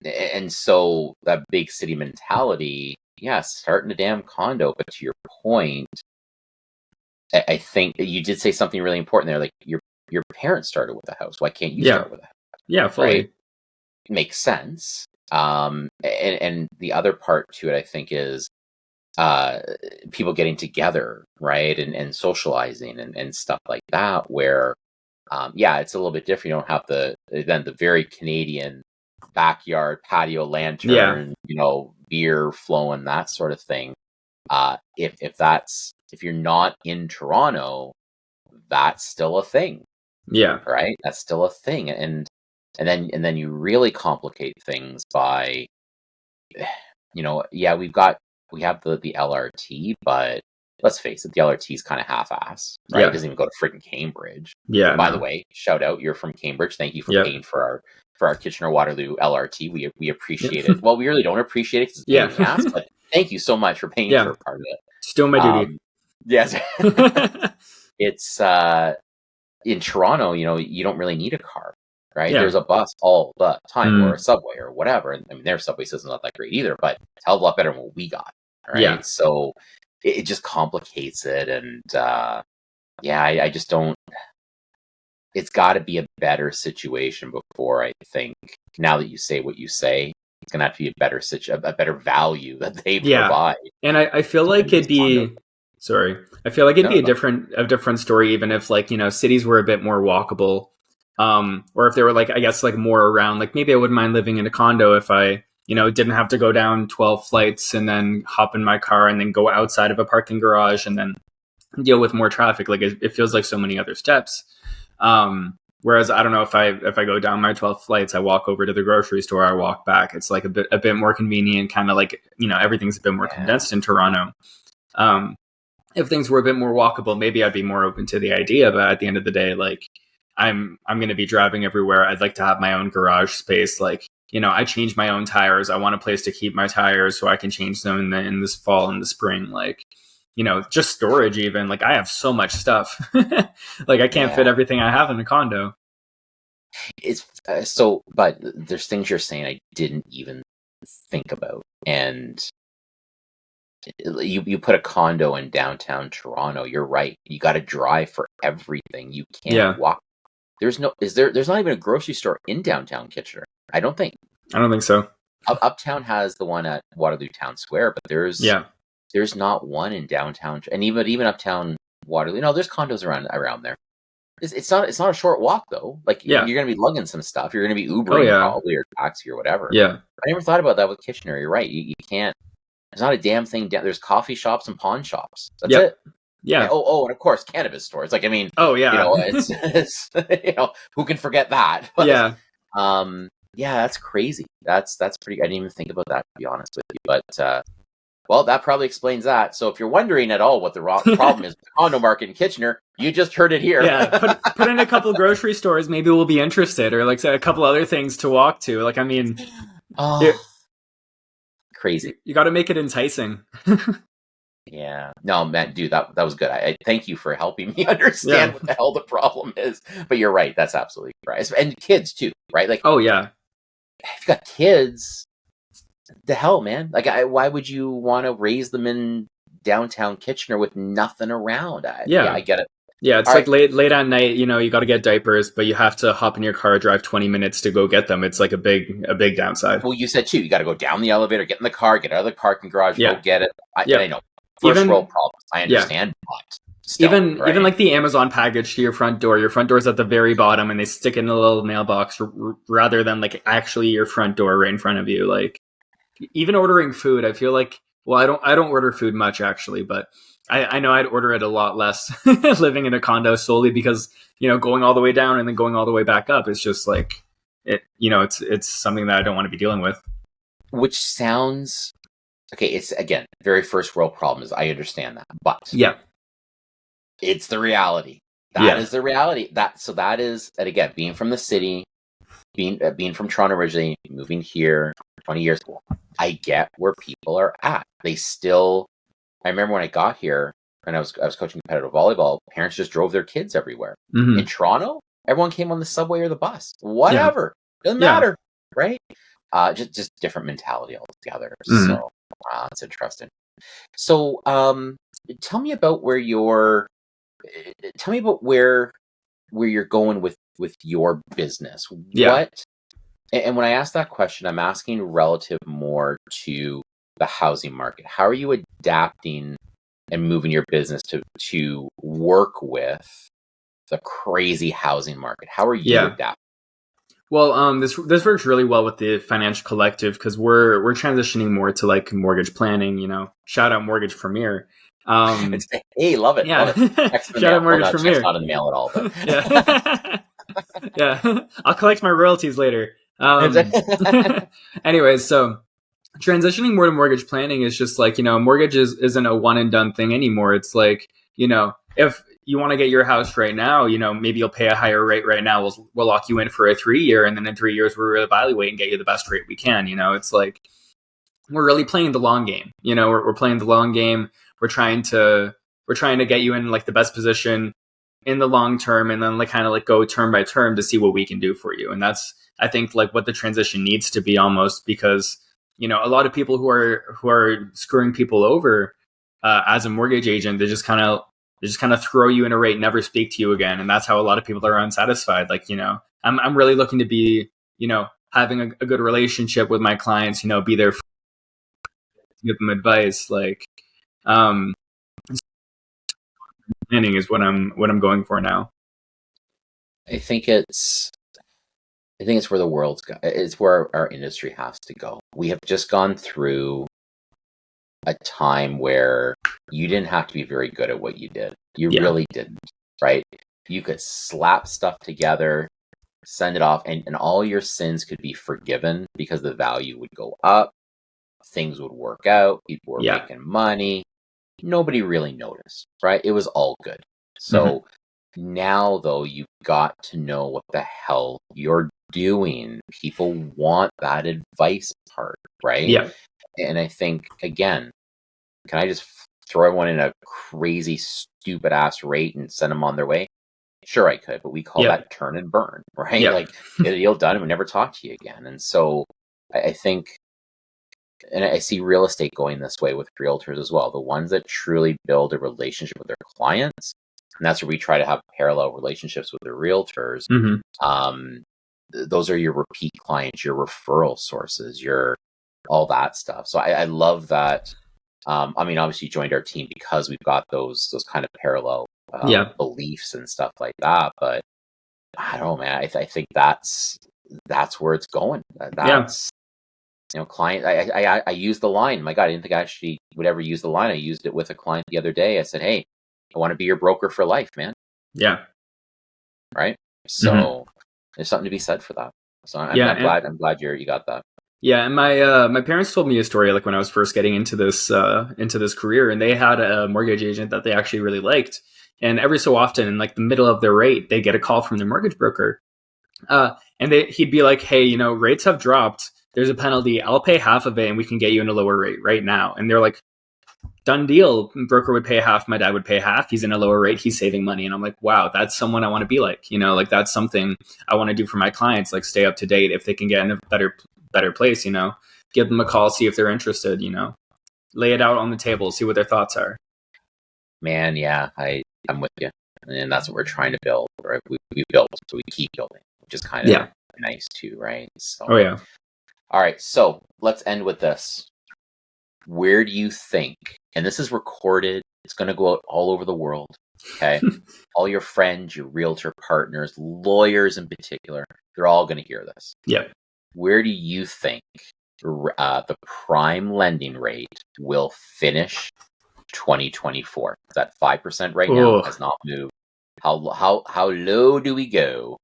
And so that big city mentality, yeah, starting a damn condo. But to your point, I think you did say something really important there. Like your parents started with a house. Why can't you start with a house? Yeah, fully. Right? Makes sense. And the other part to it, I think, is people getting together, right, and socializing and stuff like that. Where, it's a little bit different. You don't have the very Canadian backyard patio lantern, beer flowing, that sort of thing. If you're not in Toronto, that's still a thing. Yeah. Right? That's still a thing. And then you really complicate things by, we have the LRT, but let's face it, the LRT is kind of half-ass, right? It doesn't even go to freaking Cambridge. Yeah. By the way, shout out, you're from Cambridge. Thank you for paying for our Kitchener Waterloo LRT. We appreciate it. Well, we really don't appreciate it because it's a pain in the ass, but thank you so much for paying for part of it. Still my duty. Yes. It's in Toronto, you don't really need a car, right? There's a bus all the time, or a subway or whatever. And I mean, their subway system's not that great either, but it's a hell of a lot better than what we got, right? Yeah. So it just complicates it. And I just don't. It's got to be a better situation before, I think, now that you say what you say, it's going to have to be a better value that they provide. And I feel like it'd be... Sorry. I feel like it'd be a different story, even if, like, cities were a bit more walkable, or if they were, like, I guess, like, more around. Like, maybe I wouldn't mind living in a condo if I, didn't have to go down 12 flights and then hop in my car and then go outside of a parking garage and then deal with more traffic. Like, it feels like so many other steps. Whereas I don't know, if I go down my 12 flights, I walk over to the grocery store, I walk back. It's like a bit more convenient, kind of like, everything's a bit more condensed in Toronto. If things were a bit more walkable, maybe I'd be more open to the idea. But at the end of the day, like, I'm going to be driving everywhere. I'd like to have my own garage space. Like, I change my own tires. I want a place to keep my tires so I can change them in this fall and the spring. Like, just storage even. Like, I have so much stuff. Like, I can't fit everything I have in a condo. It's but there's things you're saying I didn't even think about. And you put a condo in downtown Toronto, you're right. You got to drive for everything. You can't walk. There's not even a grocery store in downtown Kitchener. I don't think so. Uptown has the one at Waterloo Town Square, but there's not one in downtown. And even uptown Waterloo, there's condos around there. It's not a short walk though. Like, you're going to be lugging some stuff. You're going to be Ubering probably, or taxi or whatever. Yeah. I never thought about that with Kitchener. You're right. You can't. There's not a damn thing down. There's coffee shops and pawn shops. That's it. Yeah. And of course, cannabis stores. Like, I mean, it's who can forget that? But, that's crazy. That's pretty. I didn't even think about that, to be honest with you. But well, that probably explains that. So if you're wondering at all what the problem is with the condo market in Kitchener, you just heard it here. Yeah, put in a couple grocery stores. Maybe we'll be interested, or like, say, a couple other things to walk to. Like, I mean, crazy. You got to make it enticing. Yeah. No, man, dude, that was good. I thank you for helping me understand what the hell the problem is. But you're right. That's absolutely right. And kids too, right? Like, oh yeah. If you've got kids, the hell, man. Like, why would you want to raise them in downtown Kitchener with nothing around? I get it. Yeah, it's all like late at night, you got to get diapers, but you have to hop in your car, drive 20 minutes to go get them. It's like a big downside. Well, you said too, you got to go down the elevator, get in the car, get out of the parking garage, go get it. I know. First world problems. I understand, but still, even like the Amazon package to your front door. Your front door is at the very bottom, and they stick it in a little mailbox rather than like actually your front door right in front of you. Like, even ordering food, I feel like, well, I don't order food much actually, but I know I'd order it a lot less living in a condo, solely because, going all the way down and then going all the way back up is just like it. It's something that I don't want to be dealing with. Which sounds okay. It's, again, very first world problems. I understand that, but it's the reality. That is the reality. That is, and again, being from the city, being from Toronto originally, moving here for 20 years, I get where people are at. They still. I remember when I got here and I was coaching competitive volleyball, parents just drove their kids everywhere. Mm-hmm. In Toronto, everyone came on the subway or the bus. Whatever. Doesn't matter. Right? Just different mentality altogether. Mm-hmm. So it's interesting. So tell me about where you're going with your business. What, and when I ask that question, I'm asking relative more to the housing market? How are you adapting and moving your business to work with the crazy housing market? How are you adapting? Well, this works really well with the Financial Collective because we're transitioning more to like mortgage planning. Shout out Mortgage Premier. Hey, love it. Yeah, love it. shout out Mortgage Premier. Check's not in the mail at all, but yeah, yeah. I'll collect my royalties later. Anyways, so transitioning more to mortgage planning is just like, mortgage isn't a one and done thing anymore. It's like, if you want to get your house right now, maybe you'll pay a higher rate right now. We'll lock you in for a 3-year, and then in 3 years we'll reevaluate and get you the best rate we can. It's like we're really playing the long game. We're playing the long game. We're trying to get you in like the best position in the long term, and then like kind of like go term by term to see what we can do for you. And that's, I think, like what the transition needs to be almost, because a lot of people who are screwing people over as a mortgage agent, they just kind of throw you in a rate, never speak to you again, and that's how a lot of people are unsatisfied. Like, I'm really looking to be, having a good relationship with my clients. Be there to give them advice. Like, planning is what I'm going for now. I think it's where the world's go. It's where our industry has to go. We have just gone through a time where you didn't have to be very good at what you did. You really didn't, right? You could slap stuff together, send it off, and all your sins could be forgiven because the value would go up, things would work out, people were making money. Nobody really noticed, right? It was all good. So now, though, you've got to know what the hell you're doing. People want that advice part, right? Yeah. And I think, again, can I just throw everyone in a crazy, stupid ass rate and send them on their way? Sure, I could, but we call that turn and burn, right? Like, get a deal done and we never talk to you again. And so I think, and I see real estate going this way with realtors as well. The ones that truly build a relationship with their clients, and that's where we try to have parallel relationships with the realtors. Those are your repeat clients, your referral sources, your all that stuff. So I love that. I mean, obviously you joined our team because we've got those kind of parallel beliefs and stuff like that. But I don't know, man. I think that's where it's going. That's client. I used the line. My God, I didn't think I actually would ever use the line. I used it with a client the other day. I said, "Hey, I want to be your broker for life, man." Yeah. Right. So there's something to be said for that. So I'm glad you got that. Yeah, and my parents told me a story like when I was first getting into this career, and they had a mortgage agent that they actually really liked, and every so often in like the middle of their rate, they get a call from their mortgage broker, and he'd be like, "Hey, rates have dropped. There's a penalty. I'll pay half of it, and we can get you in a lower rate right now." And they're like, "Done deal." Broker would pay half. My dad would pay half. He's in a lower rate. He's saving money. And I'm like, wow, that's someone I want to be like. Like that's something I want to do for my clients. Like stay up to date. If they can get in a better place, give them a call, see if they're interested. Lay it out on the table, see what their thoughts are. Man, yeah, I'm with you, and that's what we're trying to build. Right? We built, so we keep building, which is kind of nice too, right? So, all right, so let's end with this. Where do you think, and this is recorded, it's going to go out all over the world, okay? All your friends, your realtor partners, lawyers in particular, they're all going to hear this. Yep. Where do you think the prime lending rate will finish 2024? It's at 5% right now, has not moved. How low do we go?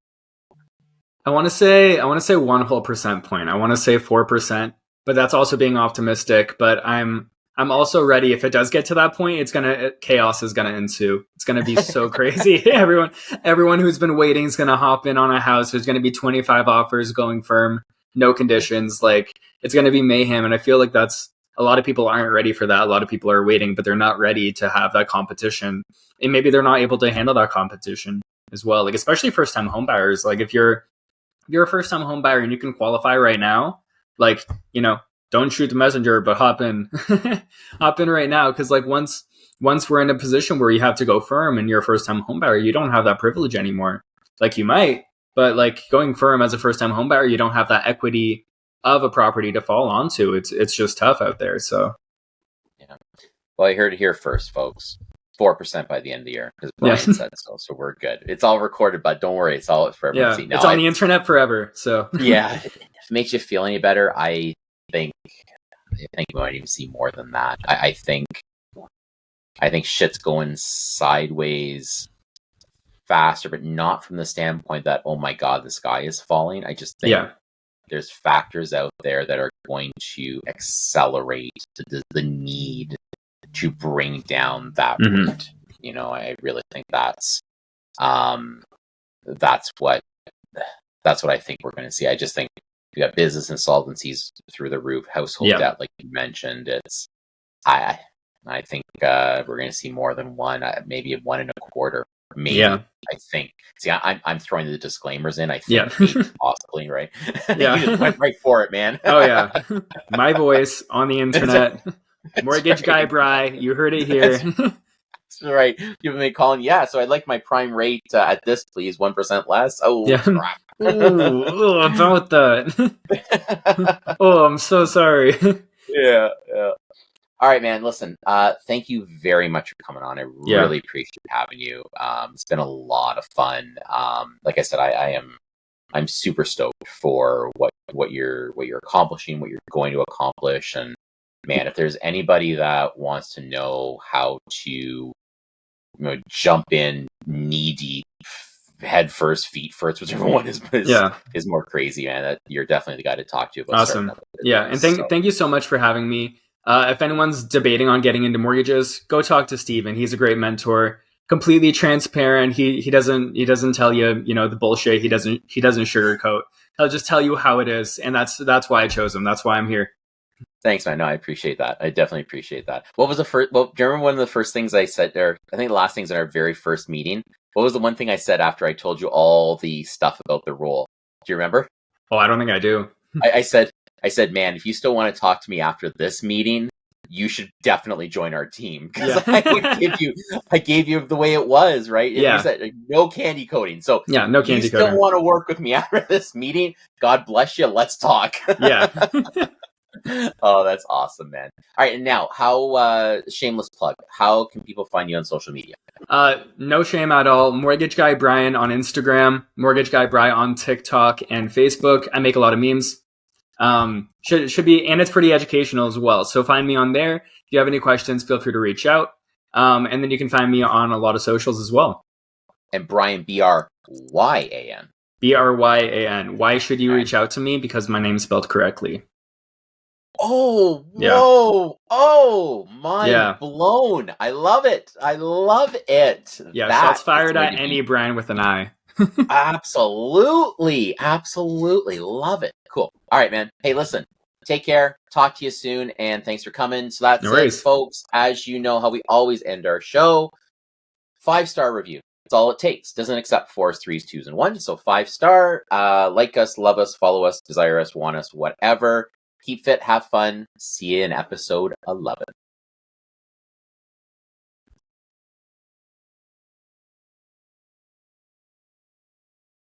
I want to say 1 whole percent point. I want to say 4%, but that's also being optimistic. But I'm also ready. If it does get to that point, chaos is gonna ensue. It's gonna be so crazy. Everyone who's been waiting is gonna hop in on a house. There's gonna be 25 offers going firm, no conditions. Like it's gonna be mayhem. And I feel like that's a lot of people aren't ready for that. A lot of people are waiting, but they're not ready to have that competition. And maybe they're not able to handle that competition as well. Like especially first time home buyers. Like if you're a first time home buyer and you can qualify right now, like, don't shoot the messenger, but hop in right now. Cause like once we're in a position where you have to go firm and you're a first time home buyer, you don't have that privilege anymore. Like you might, but like going firm as a first time home buyer, you don't have that equity of a property to fall onto. It's just tough out there. So yeah. Well, I heard it here first, folks. 4% by the end of the year, because Bryan said so. So we're good. It's all recorded, but don't worry, it's all for everyone to see. It's on the internet forever. So yeah, if it makes you feel any better, I think we might even see more than that. I think shit's going sideways faster, but not from the standpoint that, oh my god, the sky is falling. I just think there's factors out there that are going to accelerate the need to bring down that rate. You know, I really think that's what I think we're going to see. I just think we got business insolvencies through the roof, household debt, like you mentioned. It's I think we're going to see more than one, maybe 1.25. Maybe I think. See, I'm throwing the disclaimers in. I think maybe possibly, right? Yeah, you just went right for it, man. Oh yeah, my voice on the internet. Mortgage guy Bry, you heard it here. That's right. People may call him. Yeah, so I'd like my prime rate at this, please. 1% less. Oh, crap. Ooh, about that. Oh, I'm so sorry. Yeah. All right, man. Listen, thank you very much for coming on. I really appreciate having you. It's been a lot of fun. Like I said, I'm super stoked for what you're accomplishing, what you're going to accomplish, and man, if there's anybody that wants to know how to, jump in knee deep, head first, feet first, whichever one is more crazy, man, that you're definitely the guy to talk to about. Awesome. Yeah, and thank you so much for having me. If anyone's debating on getting into mortgages, go talk to Steven. He's a great mentor. Completely transparent. He doesn't tell you, the bullshit. He doesn't sugarcoat. He'll just tell you how it is, and that's why I chose him. That's why I'm here. Thanks, man. No, I appreciate that. I definitely appreciate that. What was the first? Well, do you remember one of the first things I said there? I think the last things in our very first meeting. What was the one thing I said after I told you all the stuff about the role? Do you remember? Oh, I don't think I do. I said, man, if you still want to talk to me after this meeting, you should definitely join our team, because I gave you the way it was, right? And you said no candy coating. So no candy coating. You still want to work with me after this meeting? God bless you. Let's talk. Yeah. Oh, that's awesome, man. All right, and now, how shameless plug, how can people find you on social media? No shame at all. Mortgage Guy Bryan on Instagram, Mortgage Guy Bryan on TikTok and Facebook. I make a lot of memes. Should be, and it's pretty educational as well. So find me on there. If you have any questions, feel free to reach out. And then you can find me on a lot of socials as well. And Bryan, Bryan. Bryan. Why should you reach out to me? Because my name's spelled correctly. Oh, whoa. Oh, mind blown. I love it. Yeah, shots fired at any Bryan with an I. Absolutely. Love it. Cool. All right, man. Hey, listen, take care. Talk to you soon. And thanks for coming. So that's it, folks. As you know how we always end our show, 5-star review. That's all it takes. Doesn't accept 4s, 3s, 2s, and 1s. So 5-star. Like us, love us, follow us, desire us, want us, whatever. Keep fit, have fun. See you in episode 11.